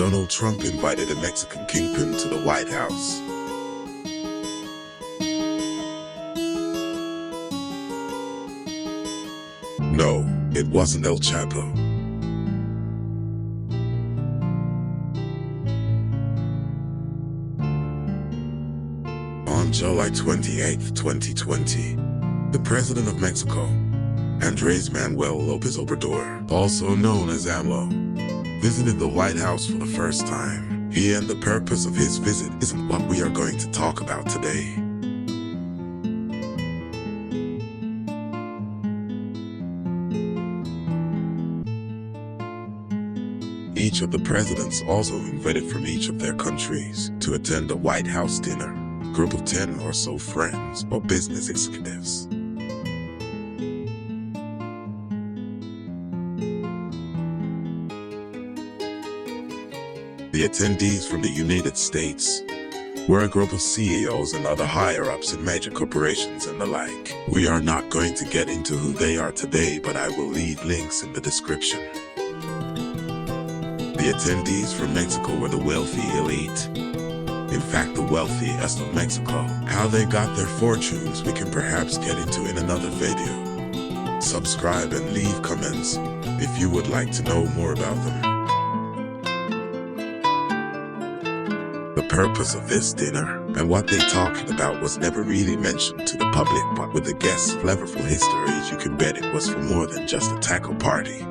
Donald Trump invited a Mexican kingpin to the White House. No, it wasn't El Chapo. On July 28, 2020, the President of Mexico, Andrés Manuel López Obrador, also known as AMLO, visited the White House for the first time. He and the purpose of his visit isn't what we are going to talk about today. Each of the presidents also invited from each of their countries to attend a White House dinner, a group of 10 or so friends or business executives. The attendees from the United States were a group of CEOs and other higher-ups in major corporations and the like. We are not going to get into who they are today, but I will leave links in the description. The attendees from Mexico were the wealthy elite. In fact, the wealthiest of Mexico. How they got their fortunes we can perhaps get into in another video. Subscribe and leave comments if you would like to know more about them. The purpose of this dinner and what they talked about was never really mentioned to the public, but with the guests' flavorful histories, you can bet it was for more than just a taco party.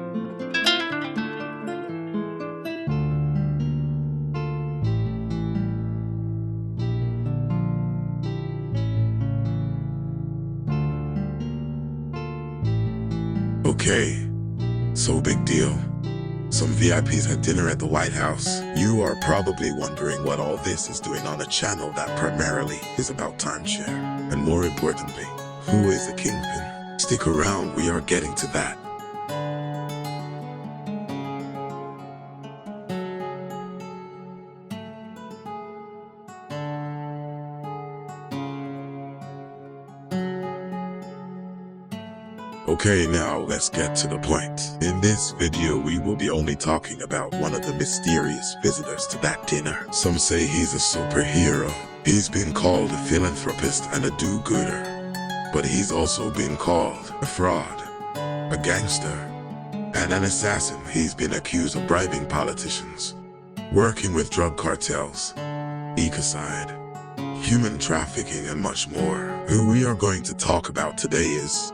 Okay, so big deal. Some VIPs had dinner at the White House. You are probably wondering what all this is doing on a channel that primarily is about timeshare. And more importantly, who is the Kingpin? Stick around, we are getting to that. Okay, now let's get to the point. In this video, we will be only talking about one of the mysterious visitors to that dinner. Some say he's a superhero. He's been called a philanthropist and a do-gooder. But he's also been called a fraud, a gangster, and an assassin. He's been accused of bribing politicians, working with drug cartels, ecocide, human trafficking, and much more. Who we are going to talk about today is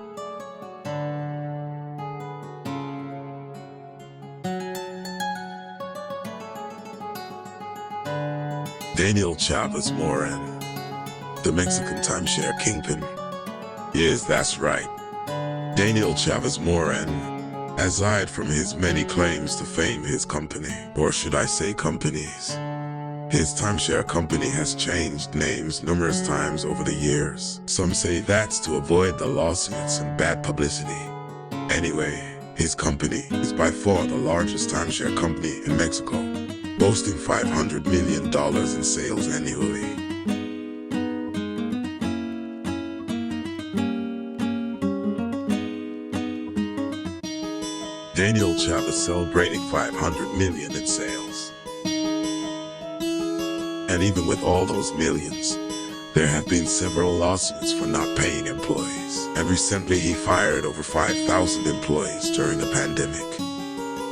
Daniel Chavez Moran, the Mexican timeshare kingpin. Yes, that's right. Daniel Chavez Moran, aside from his many claims to fame, his company, or should I say companies, his timeshare company has changed names numerous times over the years. Some say that's to avoid the lawsuits and bad publicity. Anyway, his company is by far the largest timeshare company in Mexico, boasting $500 million in sales annually. Daniel Chavez celebrating $500 million in sales. And even with all those millions, there have been several lawsuits for not paying employees. And recently he fired over 5,000 employees during the pandemic.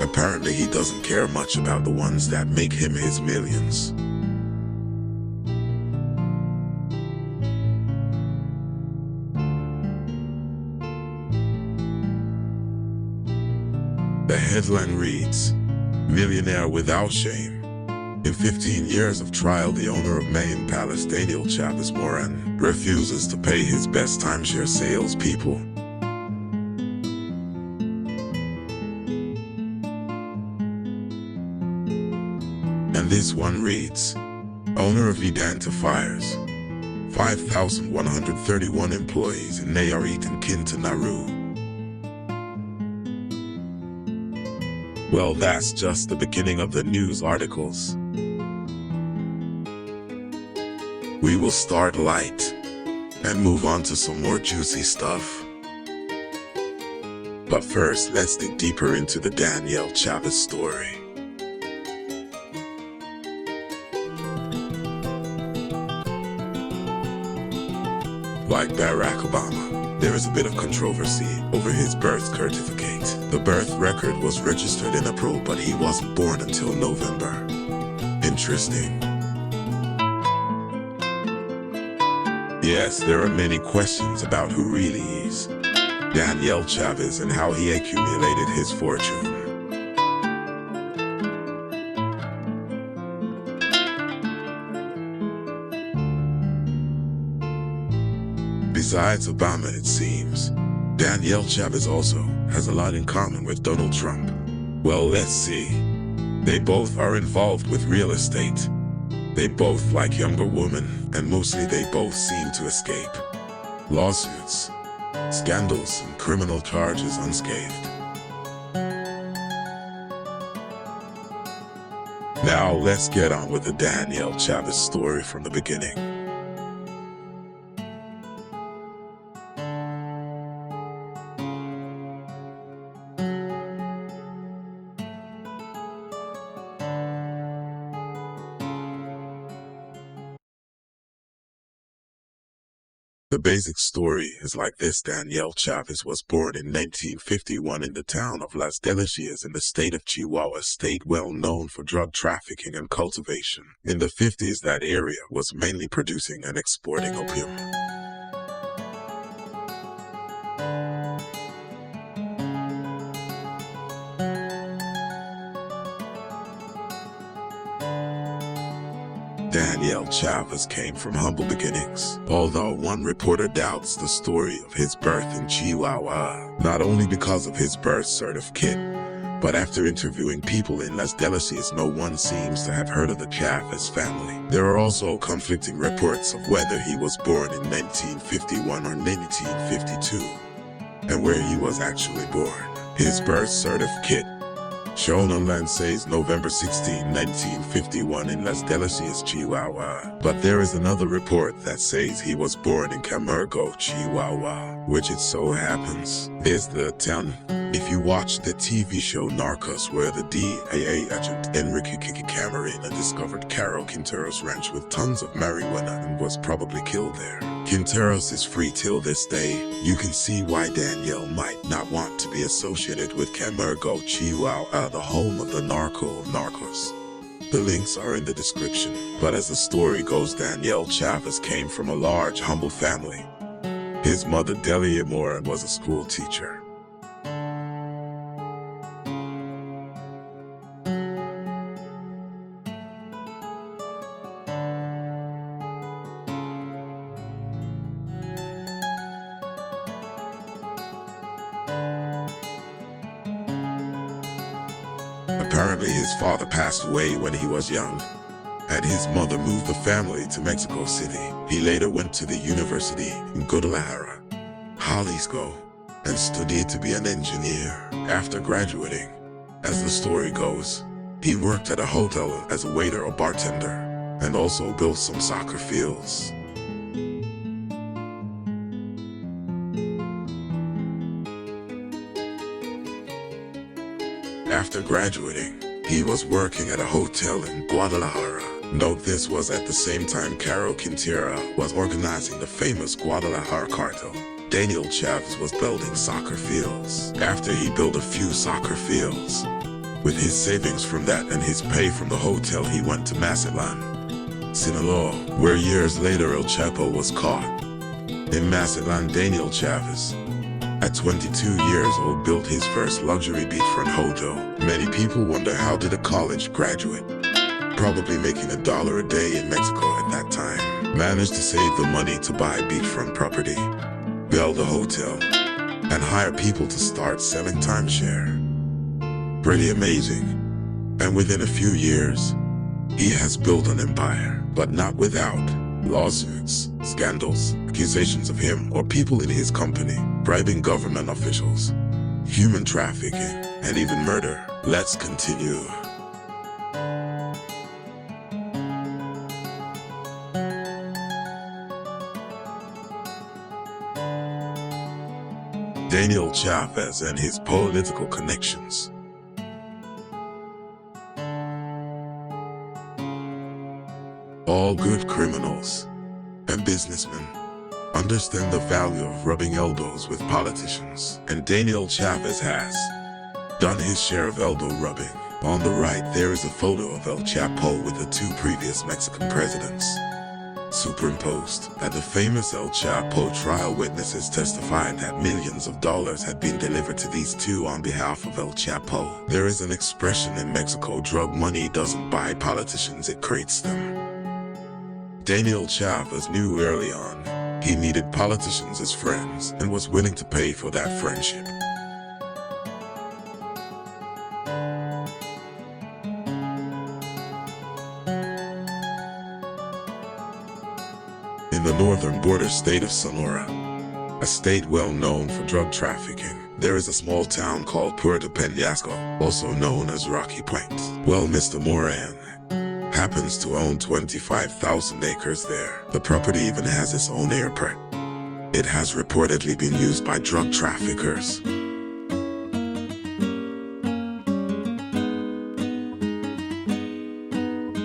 Apparently he doesn't care much about the ones that make him his millions. The headline reads, "Millionaire without shame." In 15 years of trial, the owner of Mayan Palace, Daniel Chavez Moran, refuses to pay his best timeshare salespeople. And this one reads, owner of Vidanta fires 5,131 employees in Nayarit and Quintana Roo. Well, that's just the beginning of the news articles. We will start light and move on to some more juicy stuff. But first, let's dig deeper into the Daniel Chavez story. Like Barack Obama, there is a bit of controversy over his birth certificate. The birth record was registered in April, but he wasn't born until November. Interesting. Yes, there are many questions about who really is Daniel Chavez and how he accumulated his fortune. Besides Obama, it seems, Daniel Chavez also has a lot in common with Donald Trump. Well, let's see. They both are involved with real estate. They both like younger women, and mostly they both seem to escape lawsuits, scandals, and criminal charges unscathed. Now let's get on with the Daniel Chavez story from the beginning. The basic story is like this. Daniel Chavez was born in 1951 in the town of Las Delicias in the state of Chihuahua, state well known for drug trafficking and cultivation. In the 50s, that area was mainly producing and exporting opium. Daniel Chavez came from humble beginnings, although one reporter doubts the story of his birth in Chihuahua, not only because of his birth certificate, but after interviewing people in Las Delicias, no one seems to have heard of the Chavez family. There are also conflicting reports of whether he was born in 1951 or 1952, and where he was actually born. His birth certificate shown on land says November 16, 1951 in Las Delicias, Chihuahua. But there is another report that says he was born in Camargo, Chihuahua, which it so happens is the town. If you watch the TV show Narcos, where the DEA agent Enrique Camarena discovered Caro Quintero's ranch with tons of marijuana and was probably killed there. Quinteros is free till this day. You can see why Daniel might not want to be associated with Camargo, Chihuahua, the home of the Narcos. The links are in the description. But as the story goes, Daniel Chavez came from a large, humble family. His mother, Delia Moran, was a school teacher. Apparently, his father passed away when he was young, and his mother moved the family to Mexico City. He later went to the university in Guadalajara, Jalisco, and studied to be an engineer. After graduating, as the story goes, he worked at a hotel as a waiter or bartender, and also built some soccer fields. After graduating, he was working at a hotel in Guadalajara. Note this was at the same time Caro Quintero was organizing the famous Guadalajara cartel. Daniel Chavez was building soccer fields. After he built a few soccer fields, with his savings from that and his pay from the hotel, he went to Mazatlan, Sinaloa, where years later El Chapo was caught. In Mazatlan, Daniel Chavez, at 22 years old, built his first luxury beachfront hotel. Many people wonder, how did a college graduate, probably making $1 a day in Mexico at that time, manage to save the money to buy beachfront property, build a hotel, and hire people to start selling timeshare? Pretty amazing. And within a few years, he has built an empire, but not without lawsuits, scandals, accusations of him or people in his company bribing government officials, human trafficking, and even murder. Let's continue. Daniel Chavez and his political connections. All good criminals and businessmen understand the value of rubbing elbows with politicians, and Daniel Chavez has done his share of elbow rubbing. On the right, there is a photo of El Chapo with the two previous Mexican presidents. Superimposed, at the famous El Chapo trial, witnesses testified that millions of dollars had been delivered to these two on behalf of El Chapo. There is an expression in Mexico: drug money doesn't buy politicians, it creates them. Daniel Chavez knew early on he needed politicians as friends and was willing to pay for that friendship. In the northern border state of Sonora, a state well known for drug trafficking, there is a small town called Puerto Peñasco, also known as Rocky Point. Well, Mr. Moran happens to own 25,000 acres there. The property even has its own airport. It has reportedly been used by drug traffickers.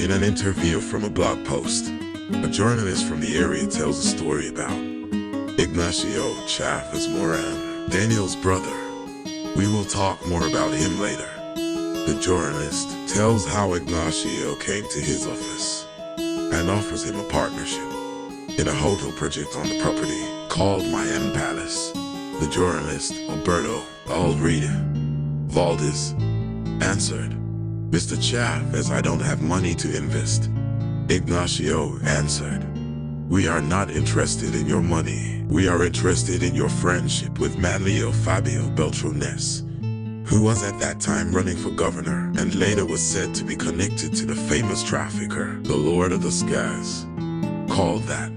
In an interview from a blog post, a journalist from the area tells a story about Ignacio Chavez Moran, Daniel's brother. We will talk more about him later. The journalist tells how Ignacio came to his office and offers him a partnership in a hotel project on the property called Miami Palace. The journalist, Alberto Alreda Valdez, answered, "Mr. Chavez, I don't have money to invest." Ignacio answered, "We are not interested in your money. We are interested in your friendship with Manlio Fabio Beltrones, who was at that time running for governor and later was said to be connected to the famous trafficker, the Lord of the Skies, called that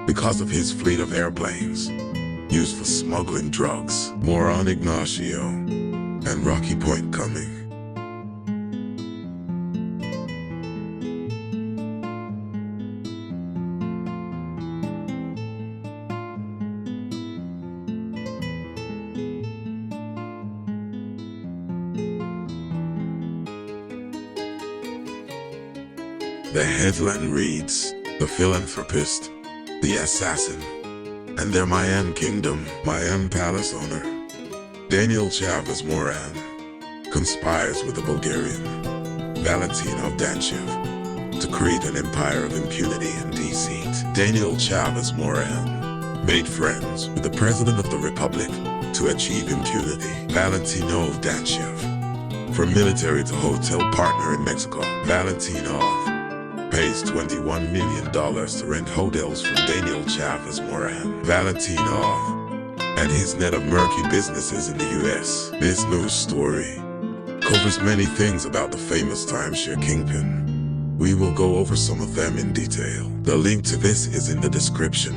because of his fleet of airplanes used for smuggling drugs." More on Ignacio and Rocky Point coming. The headline reads, "The Philanthropist, the Assassin, and their Mayan Kingdom, Mayan Palace owner, Daniel Chavez Moran, conspires with the Bulgarian, Valentina Danciev, to create an empire of impunity and deceit." Daniel Chavez Moran made friends with the President of the Republic to achieve impunity. Valentina Danciev, from military to hotel partner in Mexico. Valentina pays $21 million to rent hotels from Daniel Chavez Moran. Valentina and his net of murky businesses in the U.S. This news story covers many things about the famous timeshare Kingpin. We will go over some of them in detail. The link to this is in the description.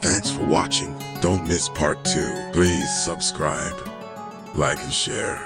Thanks for watching. Don't miss part 2. Please subscribe, like and share.